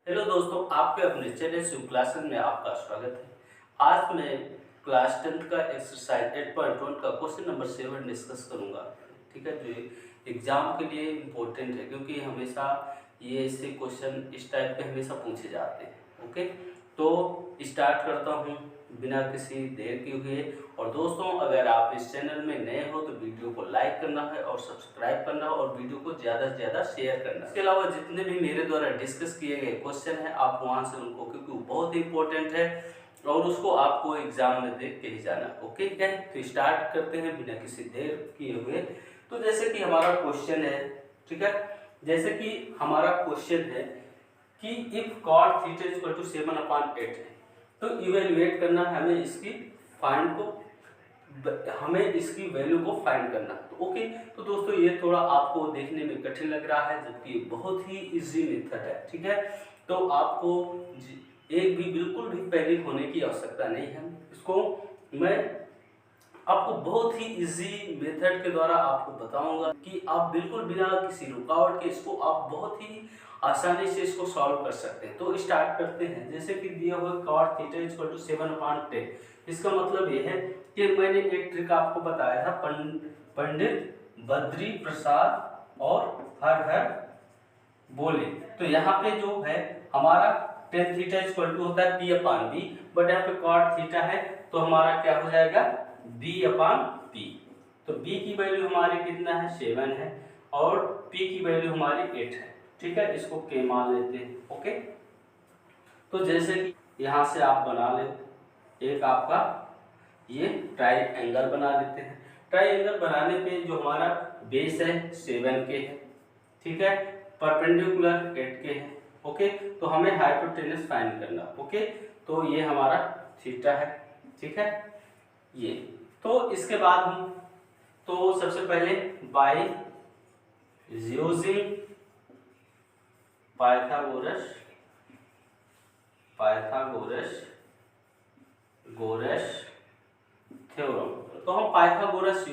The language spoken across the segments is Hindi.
हेलो दोस्तों, आपके अपने चैनल शिव क्लासेस में आपका स्वागत है। आज मैं क्लास 10th का एक्सरसाइज 8.1 का क्वेश्चन नंबर 7 डिस्कस करूंगा। ठीक है, जो एग्जाम के लिए इम्पोर्टेंट है क्योंकि हमेशा ये ऐसे क्वेश्चन इस टाइप के हमेशा पूछे जाते हैं। ओके, तो स्टार्ट करता हूँ बिना किसी देर के हुए। और दोस्तों, अगर आप इस चैनल में नए हो तो वीडियो को लाइक करना है और सब्सक्राइब करना और वीडियो को ज़्यादा से ज़्यादा शेयर करना। इसके अलावा जितने भी मेरे द्वारा डिस्कस किए गए क्वेश्चन हैं आप वहाँ से उनको, क्योंकि वो बहुत इंपॉर्टेंट है और उसको आपको एग्जाम में देख के ही जाना। ओके, क्या है, तो स्टार्ट करते हैं बिना किसी देर किए हुए। तो जैसे कि हमारा क्वेश्चन है, ठीक है, जैसे कि हमारा क्वेश्चन है कि if cot theta equal to 7/8 है तो इवेल्युएट करना है हमें इसकी फाइंड को, हमें इसकी वैल्यू को फाइंड करना। तो ओके, तो दोस्तों ये थोड़ा आपको देखने में कठिन लग रहा है जबकि बहुत ही इजी मेथड है। ठीक है, तो आपको एक भी बिल्कुल भी पैनिक होने की आवश्यकता नहीं है। इसको मैं आपको बहुत ही इजी मेथड के द्वारा आपको बताऊंगा कि आप बिल्कुल बिना किसी रुकावट के इसको आप बहुत ही आसानी से इसको सॉल्व कर सकते हैं। तो स्टार्ट करते हैं। जैसे कि दिया हुआ cot थीटा इक्वल टू 7/10, इसका मतलब ये है कि मैंने एक ट्रिक आपको बताया था पंडित बद्री प्रसाद और हर हर बोले। तो यहाँ पे जो है हमारा tan थीटा इक्वल टू होता है p/b, बट यहाँ पे cot थीटा है तो हमारा क्या हो जाएगा b/p। तो b की वैल्यू हमारी कितना है 7 है और p की वैल्यू हमारी 8 है। ठीक है, इसको k मान लेते हैं। ओके, तो जैसे कि यहाँ से आप बना ले एक आपका ये ट्राइंगल बना लेते हैं। ट्राइंगल बनाने पे जो हमारा बेस है 7 के है, ठीक है, परपेंडिकुलर 8 के है। ओके, तो हमें हाइपोटेनस फाइंड करना। ओके, तो ये हमारा थीटा है। ठीक है, ये तो इसके बाद हम तो सबसे पहले बाय यूजिंग पाइथागोरस थ्योरम, तो हम पाइथागोरस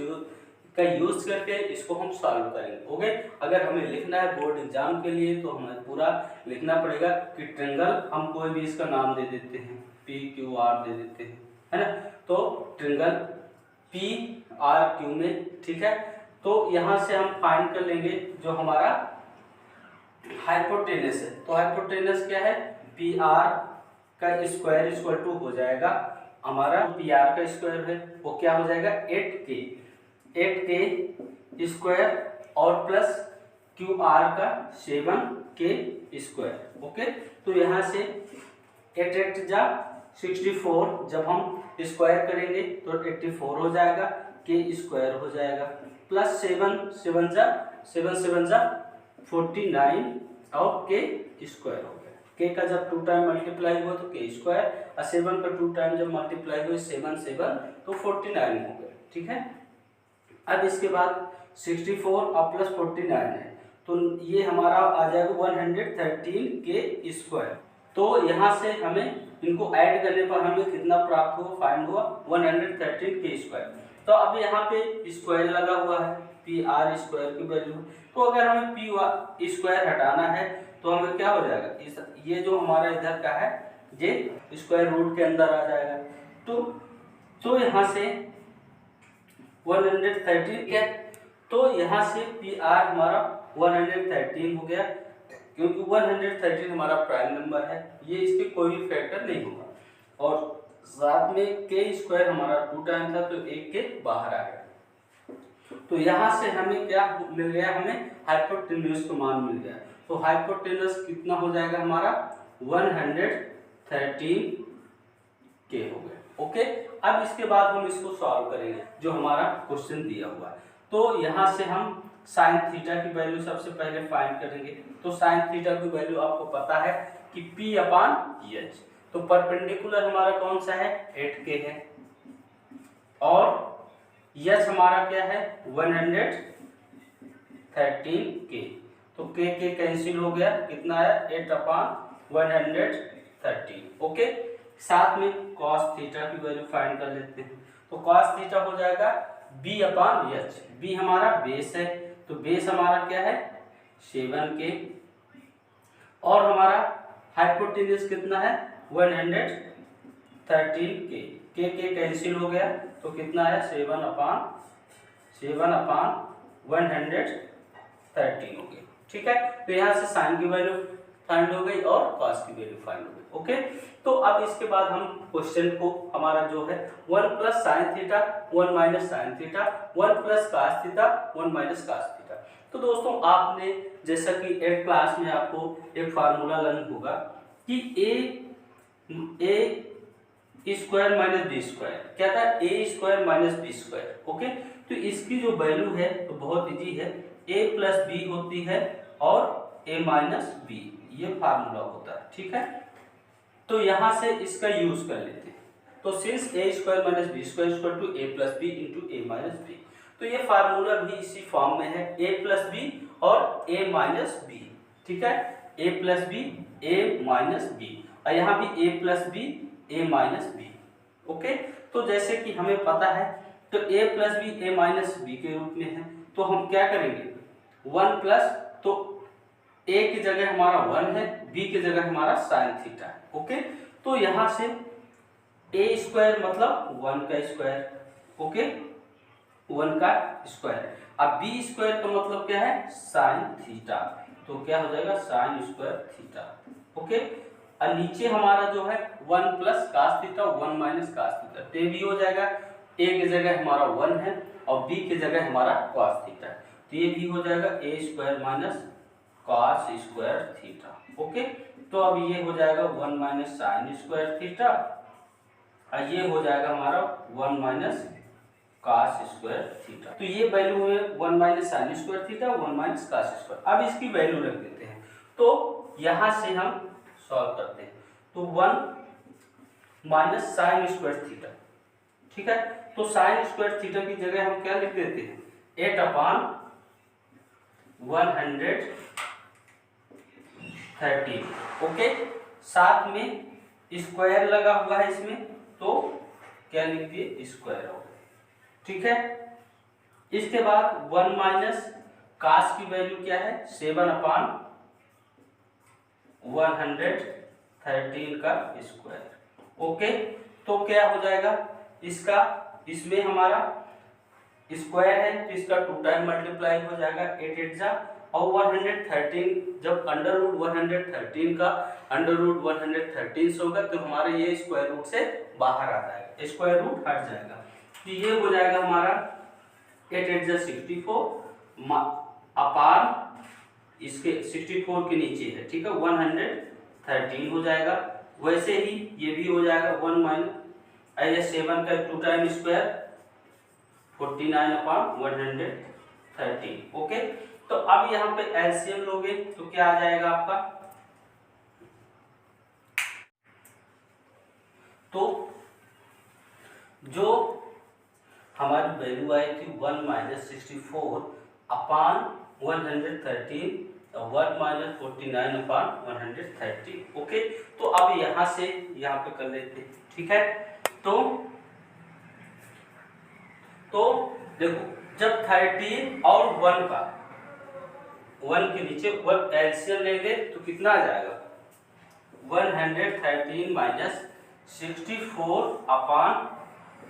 का यूज करके इसको हम सॉल्व करेंगे। ओके, अगर हमें लिखना है बोर्ड एग्जाम के लिए तो हमें पूरा लिखना पड़ेगा कि ट्रायंगल हम कोई भी इसका नाम दे देते हैं, पी क्यू आर दे देते हैं, है ना। तो ट्रायंगल पी आर क्यू में, ठीक है, तो यहाँ से हम फाइंड कर लेंगे जो हमारा हाइपोटेनस है। तो हाइपोटेनस क्या है, पी आर का स्क्वायर इक्वल टू हो जाएगा हमारा पी आर का स्क्वायर है वो क्या हो जाएगा 8k स्क्वायर और प्लस क्यू आर का 7k स्क्वायर। ओके, तो यहाँ से 8 जा 64, जब हम स्क्वायर करेंगे तो 84 हो जाएगा, k स्क्वायर हो जाएगा, प्लस 7 जा 49 और k स्क्वायर हो गया। k का जब 2 टाइम मल्टीप्लाई हुआ तो k स्क्वायर और 7 का 2 टाइम जब मल्टीप्लाई हुआ 7 तो 49 हो गया। ठीक है, अब इसके बाद 64 और प्लस 49 है तो ये हमारा आ जाएगा 113 के स्क्वायर। तो यहाँ से हमें इनको ऐड करने पर हमें कितना प्राप्त हुआ, फाइंड हुआ 113 के स्क्वायर। तो अब यहाँ पे स्क्वायर लगा हुआ है, पी आर स्क्वायर की वैल्यू। तो अगर हमें पी स्क्वायर हटाना है तो हमें क्या हो जाएगा, ये जो हमारा इधर का है ये स्क्वायर रूट के अंदर आ जाएगा। तो यहाँ से 113 क्या, तो यहाँ से पी आर हमारा 113 हो गया क्योंकि 113 हमारा प्राइम नंबर है, ये इसके कोई भी फैक्टर नहीं होगा। और साथ में के स्क्वायर हमारा 2 टाइम था तो 1 के बाहर आ गया। तो यहाँ से हमें क्या मिल गया, हमें हाइपोटेन्यूज का मान मिल गया। तो हाइपोटेन्यूज कितना हो जाएगा हमारा 113 के हो गया। ओके, अब इसके बाद हम इसको सॉल्व करेंगे जो हमारा क्वेश्चन दिया हुआ है। तो यहाँ से हम साइन थीटा की वैल्यू सबसे पहले फाइंड करेंगे। तो साइन थीटा की वैल्यू आपको पता है कि p/h, तो परपेंडिकुलर हमारा कौन सा है 8k है और h हमारा क्या है 113k, तो k कैंसिल हो गया, कितना आया 8/113। ओके, साथ में cos थीटा की वैल्यू फाइंड कर लेते हैं। तो cos थीटा हो जाएगा b/h, b हमारा बेस है तो बेस हमारा क्या है 7k और हमारा हाइपोटेन्यूज कितना है 113 के कैंसिल हो गया तो कितना आया 7/113 हो गया। ठीक है, तो यहाँ से साइन की वैल्यू फाइंड हो गई और कॉस की वैल्यू फाइंड हो गई। ओके, तो अब इसके बाद हम क्वेश्चन को हमारा जो है 1 plus sine theta 1 minus sine theta 1 plus cos theta 1 minus cos theta. तो दोस्तों आपने जैसा कि 8th क्लास में आपको एक फार्मूला लर्न होगा कि A square minus B square क्या था A square minus B square. Okay, तो इसकी जो वैल्यू है तो बहुत इजी है, ए प्लस बी होती है और ए माइनस बी, ये फार्मूला होता है। ठीक है, तो यहां से इसका यूज कर लेते हैं। तो since A square minus B square equal to A plus B into A minus B, तो ये फार्मूला भी इसी फॉर्म में है, ए प्लस बी और ए माइनस बी। ठीक है, A plus B A minus B, और यहाँ भी A plus B A minus B. Okay, तो जैसे कि हमें पता है तो A plus B A minus B के रूप में है, तो हम क्या करेंगे 1 प्लस, तो ए की जगह हमारा 1 है, बी की जगह हमारा साइन थीटा है। ओके, तो यहाँ से ए स्क्वायर मतलब 1 का स्क्वायर, ओके 1 का स्क्वायर, अब बी स्क्वायर का मतलब क्या है साइन थीटा, तो क्या हो जाएगा साइन स्क्वायर थीटा। ओके, और नीचे हमारा जो है 1 plus cos theta 1 minus cos theta, तो ये भी हो जाएगा, ए की जगह हमारा 1 है और बी की जगह हमारा कॉस थीटा है, तो ये भी हो जाएगा A square minus cos square theta. Okay, तो अब ये हो जाएगा 1 माइनस साइन स्क्वायर थीटा, और ये हो जाएगा हमारा 1 माइनस कॉस स्क्वायर थीटा। तो ये वैल्यू है 1 minus sine square theta 1 minus cos square. अब इसकी वैल्यू रख देते हैं, तो यहां से हम सॉल्व करते हैं, तो 1 माइनस साइन स्क्वायर थीटा। ठीक है, तो साइन स्क्वायर थीटा की जगह हम क्या लिख देते हैं 8/113। ओके, साथ में स्क्वायर लगा हुआ है इसमें, तो क्या लिख दिए स्क्वायर हो गया। ठीक है, इसके बाद 1 माइनस कास की वैल्यू क्या है 7/113 का स्क्वायर। ओके, तो क्या हो जाएगा इसका, इसमें हमारा स्क्वायर है तो इसका 2 टाइम मल्टीप्लाई हो जाएगा 8 8 जा, और 113 जब अंडर रूट 113 का अंडर रूट 113 से होगा तो हमारा ये स्क्वायर रूट से बाहर आ जाएगा, स्क्वायर रूट हट जाएगा, तो ये हो जाएगा हमारा 8 8 जा 64 अपान इसके 64 के नीचे है। ठीक है, 113 हो जाएगा। वैसे ही ये भी हो जाएगा 1 माइनस 7 का 2 टाइम स्क्वायर 49/113। ओके, तो अब यहाँ पे एलसीएम लोगे तो क्या आ जाएगा आपका, तो जो हमारी वैल्यू आई थी 1 माइनस 64 अपान 113 1 माइनस 49/113। ओके, तो अब यहाँ से यहाँ पे कर लेते हैं। ठीक है, तो देखो जब 13 और 1 का 1 के नीचे 1 एलसीएम लेंगे तो कितना आ जाएगा 113 माइनस 64 अपान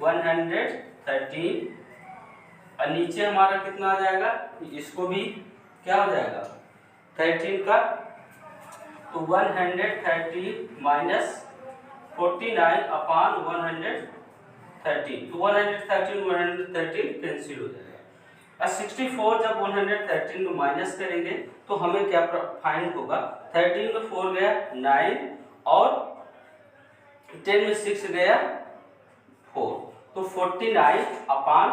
113, और नीचे हमारा कितना आ जाएगा, इसको भी क्या हो जाएगा 13 का, तो 113 माइनस 49 अपान 113, तो 113 कैंसिल हो जाएगा, और 64 जब 113 में माइनस करेंगे तो हमें क्या फाइंड होगा, 13 में 4 गया 9 और 10 में 6 गया 4, तो 49 अपान,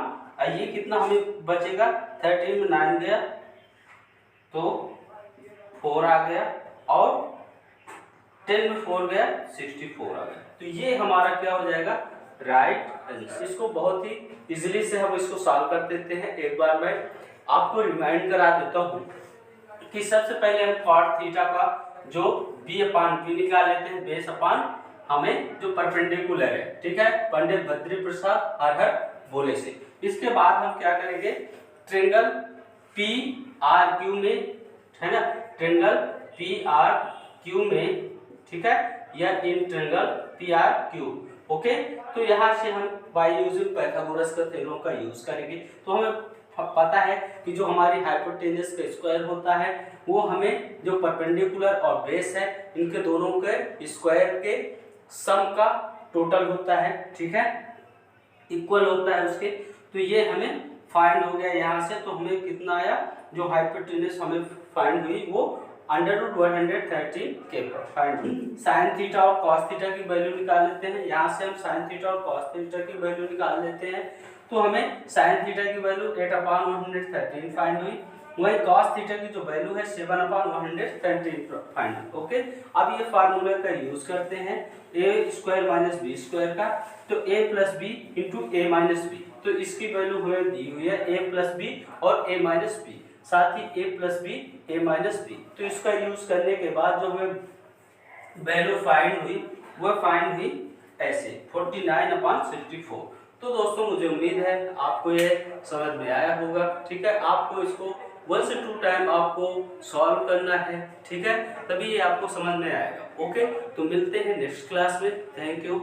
ये कितना हमें बचेगा 13 में 9 गया तो 4 आ गया, और 10 में 4 गया 64 आ गया, तो ये हमारा क्या हो जाएगा राइट आंसर। इसको बहुत ही इजीली से हम इसको सॉल्व कर देते हैं। एक बार मैं आपको रिमाइंड करा देता हूँ कि सबसे पहले हम कॉट थीटा का जो b अपान p निकाल लेते हैं, बेस अपान हमें जो परपेंडिकुलर है। ठीक है, पंडित बद्री प्रसाद हर बोले से। इसके बाद हम क्या करेंगे, ट्रेंगल पी आर क्यू में, है ना, ट्रेंगल पी आर क्यू में, ठीक है, या in triangle P R Q. Okay, तो यहाँ से हम बाय यूजिंग पाइथागोरस का थ्योरम का यूज करेंगे। तो हमें पता है कि जो हमारी हाइपोटेनस का स्क्वायर होता है वो हमें जो परपेंडिकुलर और बेस है इनके दोनों के स्क्वायर के सम का टोटल होता है, ठीक है, इक्वल होता है उसके। तो ये हमें फाइंड हो गया यहाँ से। तो हमें कितना आया, जो हाइपोटेनस हमें फाइंड हुई वो √113 के फाइंड हुई। साइन थीटा और कॉस थीटा की वैल्यू निकाल लेते हैं। यहाँ से हम साइन थीटा और कॉस थीटा की वैल्यू निकाल लेते हैं। तो हमें साइन थीटा की वैल्यू 8/113 फाइंड हुई, वही कॉस थीटा की जो वैल्यू है 7/113 फाइंड हुई। ओके, अब ये फार्मूले का यूज करते हैं a² - b² का। तो a + b × a - b, तो इसकी वैल्यू हमें दी हुई है a + b और a - b, साथ ही a + b a - b। तो इसका यूज करने के बाद जो हमें वैल्यू फाइंड हुई वो फाइंड हुई ऐसे 49/64। तो दोस्तों मुझे उम्मीद है आपको ये समझ में आया होगा, ठीक है। आपको इसको 1 से 2 टाइम आपको सॉल्व करना है, ठीक है, तभी ये आपको समझ में आएगा। ओके, तो मिलते हैं नेक्स्ट क्लास में। Thank you.